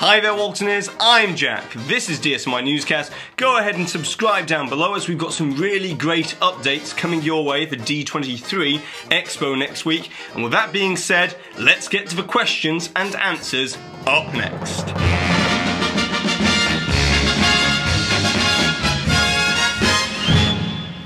Hi there Waltoners, I'm Jack. This is DSNY Newscast. Go ahead and subscribe down below as we've got some really great updates coming your way for D23 Expo next week. And with that being said, let's get to the questions and answers up next.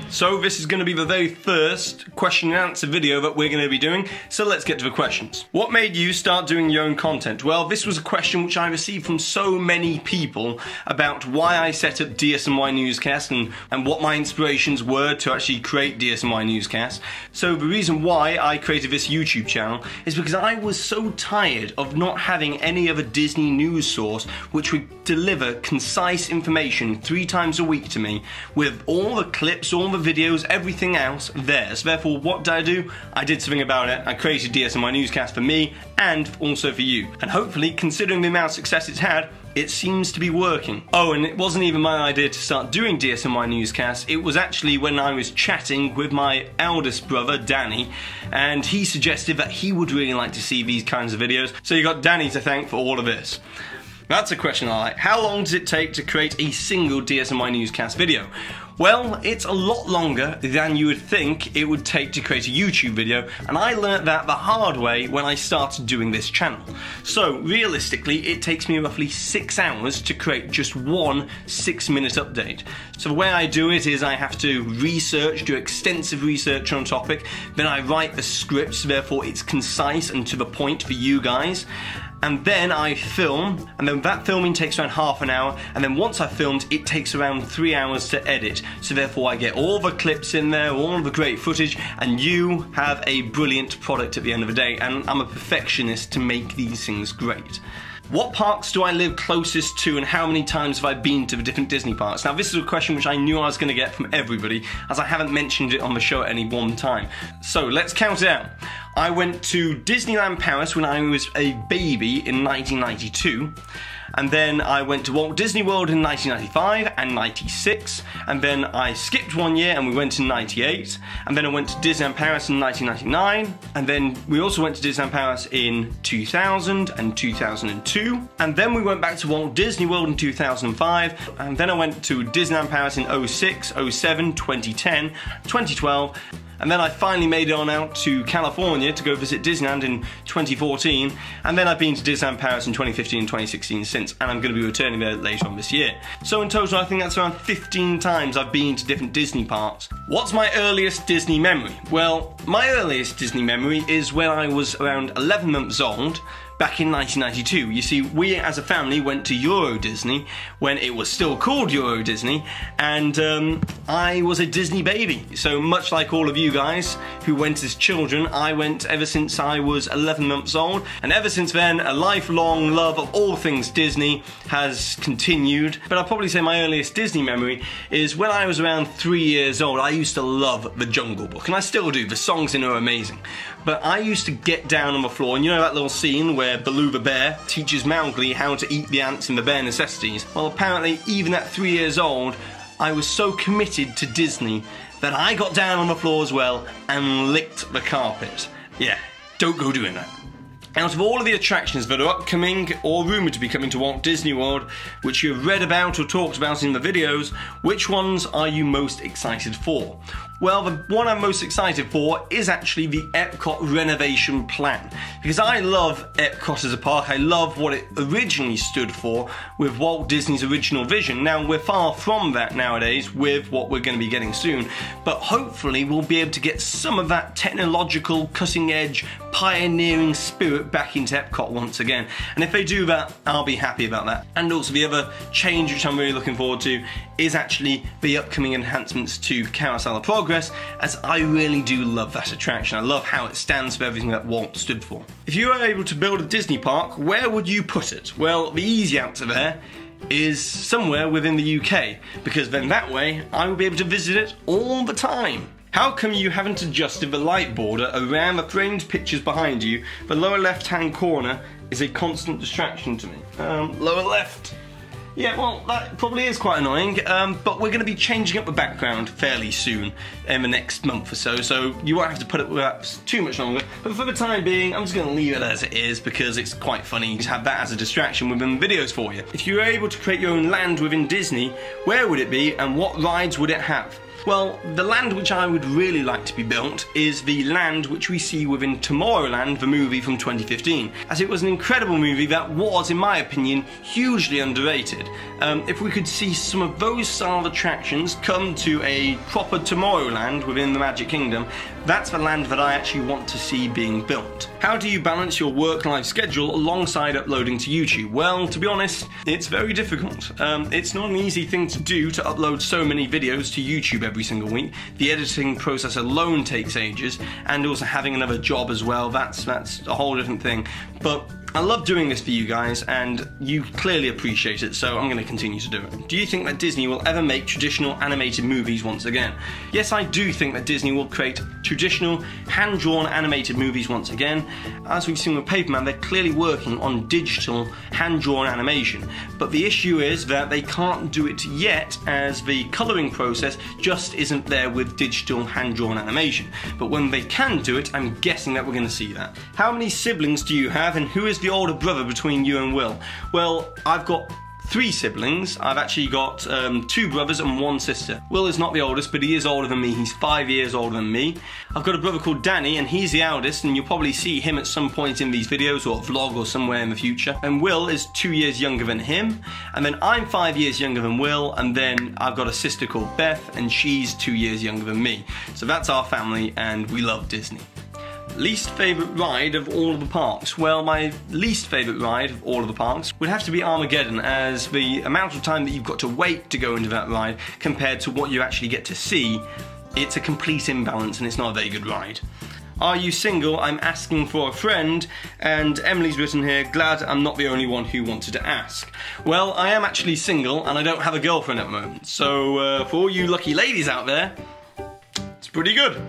So this is going to be the very first question and answer video that we're going to be doing, so let's get to the questions. What made you start doing your own content? Well, this was a question which I received from so many people about why I set up DSNY Newscast and what my inspirations were to actually create DSNY Newscast. So the reason why I created this YouTube channel is because I was so tired of not having any other Disney news source which would deliver concise information 3 times a week to me with all the clips, all the videos, everything else there. So therefore, what did I do? I did something about it. I created DSNY Newscast for me and also for you. And hopefully, considering the amount of success it's had, it seems to be working. Oh, and it wasn't even my idea to start doing DSNY Newscast. It was actually when I was chatting with my eldest brother, Danny, and he suggested that he would really like to see these kinds of videos. So you got Danny to thank for all of this. That's a question I like. How long does it take to create a single DSNY Newscast video? Well, it's a lot longer than you would think it would take to create a YouTube video, and I learnt that the hard way when I started doing this channel. So, realistically, it takes me roughly 6 hours to create just one 6-minute update. So the way I do it is I have to research, do extensive research on a topic, then I write the script, so therefore it's concise and to the point for you guys. And then I film, and then that filming takes around half an hour, and then once I've filmed, it takes around 3 hours to edit. So therefore I get all the clips in there, all the great footage, and you have a brilliant product at the end of the day, and I'm a perfectionist to make these things great. What parks do I live closest to and how many times have I been to the different Disney parks? Now this is a question which I knew I was going to get from everybody as I haven't mentioned it on the show at any one time. So let's count it out. I went to Disneyland Paris when I was a baby in 1992. And then I went to Walt Disney World in 1995 and 96, and then I skipped 1 year and we went in 98, and then I went to Disneyland Paris in 1999, and then we also went to Disneyland Paris in 2000 and 2002, and then we went back to Walt Disney World in 2005, and then I went to Disneyland Paris in 06, 07, 2010, 2012, and then I finally made it on out to California to go visit Disneyland in 2014, and then I've been to Disneyland Paris in 2015 and 2016 since, and I'm going to be returning there later on this year. So in total I think that's around 15 times I've been to different Disney parks. What's my earliest Disney memory? Well, my earliest Disney memory is when I was around 11 months old, back in 1992. You see, we as a family went to Euro Disney when it was still called Euro Disney, and I was a Disney baby. So much like all of you guys who went as children, I went ever since I was 11 months old, and ever since then a lifelong love of all things Disney has continued. But I'll probably say my earliest Disney memory is when I was around 3 years old. I used to love The Jungle Book, and I still do. The songs in it are amazing. But I used to get down on the floor, and you know that little scene where Baloo the bear teaches Mowgli how to eat the ants in the bare necessities? Well, apparently, even at 3 years old, I was so committed to Disney that I got down on the floor as well and licked the carpet. Yeah, don't go doing that. Out of all of the attractions that are upcoming or rumoured to be coming to Walt Disney World, which you've read about or talked about in the videos, which ones are you most excited for? Well, the one I'm most excited for is actually the Epcot renovation plan. Because I love Epcot as a park, I love what it originally stood for with Walt Disney's original vision. Now, we're far from that nowadays with what we're going to be getting soon, but hopefully we'll be able to get some of that technological, cutting-edge, pioneering spirit back into Epcot once again. And if they do that, I'll be happy about that. And also the other change which I'm really looking forward to is actually the upcoming enhancements to Carousel of Progress, as I really do love that attraction. I love how it stands for everything that Walt stood for. If you were able to build a Disney park, where would you put it? Well, the easy answer there is somewhere within the UK, because then that way I will be able to visit it all the time. How come you haven't adjusted the light border around the framed pictures behind you? The lower left hand corner is a constant distraction to me. Lower left. Yeah, well, that probably is quite annoying, but we're going to be changing up the background fairly soon, in the next month or so you won't have to put it with us too much longer. But for the time being, I'm just going to leave it as it is because it's quite funny to have that as a distraction within the videos for you. If you were able to create your own land within Disney, where would it be and what rides would it have? Well, the land which I would really like to be built is the land which we see within Tomorrowland, the movie from 2015, as it was an incredible movie that was, in my opinion, hugely underrated. If we could see some of those style of attractions come to a proper Tomorrowland within the Magic Kingdom, that's the land that I actually want to see being built. How do you balance your work-life schedule alongside uploading to YouTube? Well, to be honest, it's very difficult. It's not an easy thing to do to upload so many videos to YouTube every single week. The editing process alone takes ages, and also having another job as well, that's a whole different thing. But I love doing this for you guys, and you clearly appreciate it, so I'm going to continue to do it. Do you think that Disney will ever make traditional animated movies once again? Yes, I do think that Disney will create traditional, hand-drawn animated movies once again. As we've seen with Paperman, they're clearly working on digital, hand-drawn animation. But the issue is that they can't do it yet, as the colouring process just isn't there with digital, hand-drawn animation. But when they can do it, I'm guessing that we're going to see that. How many siblings do you have, and who is the older brother between you and Will? Well, I've got 3 siblings. I've actually got 2 brothers and 1 sister. Will is not the oldest, but he is older than me. He's 5 years older than me. I've got a brother called Danny, and he's the eldest, and you'll probably see him at some point in these videos or a vlog or somewhere in the future. And Will is 2 years younger than him, and then I'm 5 years younger than Will, and then I've got a sister called Beth, and she's 2 years younger than me. So that's our family, and we love Disney. Least favourite ride of all of the parks? Well, my least favourite ride of all of the parks would have to be Armageddon, as the amount of time that you've got to wait to go into that ride compared to what you actually get to see, it's a complete imbalance and it's not a very good ride. Are you single? I'm asking for a friend, and Emily's written here, glad I'm not the only one who wanted to ask. Well, I am actually single and I don't have a girlfriend at the moment, so for all you lucky ladies out there, it's pretty good.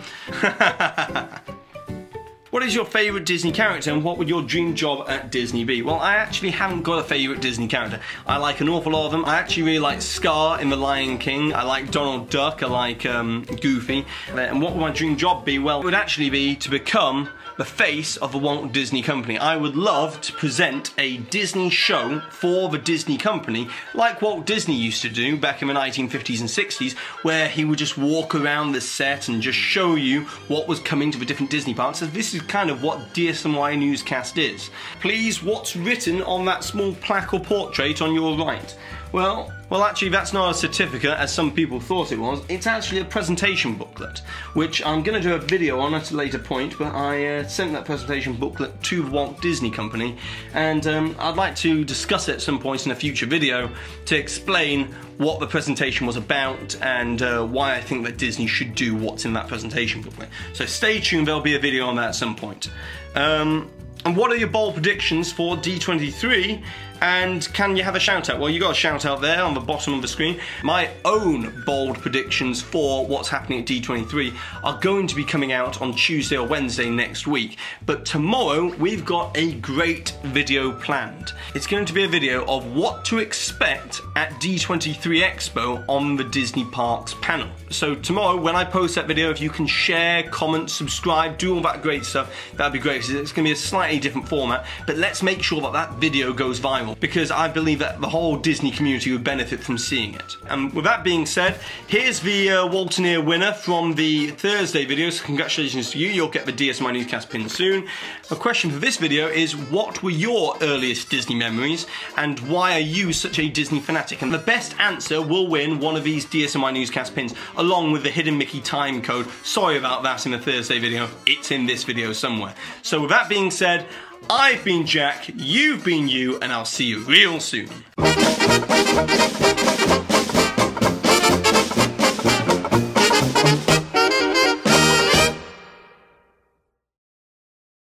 What is your favourite Disney character, and what would your dream job at Disney be? Well, I actually haven't got a favourite Disney character. I like an awful lot of them. I actually really like Scar in The Lion King. I like Donald Duck. I like Goofy. And what would my dream job be? Well, it would actually be to become the face of the Walt Disney Company. I would love to present a Disney show for the Disney Company, like Walt Disney used to do back in the 1950s and 60s, where he would just walk around the set and just show you what was coming to the different Disney parks. So this is kind of what DSNY Newscast is. Please, what's written on that small plaque or portrait on your right? Well, actually that's not a certificate as some people thought it was. It's actually a presentation booklet, which I'm going to do a video on at a later point, but I sent that presentation booklet to the Walt Disney Company, and I'd like to discuss it at some point in a future video to explain what the presentation was about and why I think that Disney should do what's in that presentation booklet. So stay tuned, there'll be a video on that at some point. And what are your bold predictions for D23? And can you have a shout out? Well, you got a shout out there on the bottom of the screen. My own bold predictions for what's happening at D23 are going to be coming out on Tuesday or Wednesday next week. But tomorrow we've got a great video planned. It's going to be a video of what to expect at D23 Expo on the Disney Parks panel. So tomorrow when I post that video, if you can share, comment, subscribe, do all that great stuff, that'd be great. It's going to be a slightly different format, but let's make sure that that video goes viral, because I believe that the whole Disney community would benefit from seeing it. And with that being said, here's the Waltoneer winner from the Thursday video, so congratulations to you, you'll get the DSNY Newscast pin soon. A question for this video is, what were your earliest Disney memories, and why are you such a Disney fanatic? And the best answer will win one of these DSNY Newscast pins, along with the hidden Mickey time code. Sorry about that in the Thursday video, it's in this video somewhere. So with that being said, I've been Jack, you've been you, and I'll see you real soon.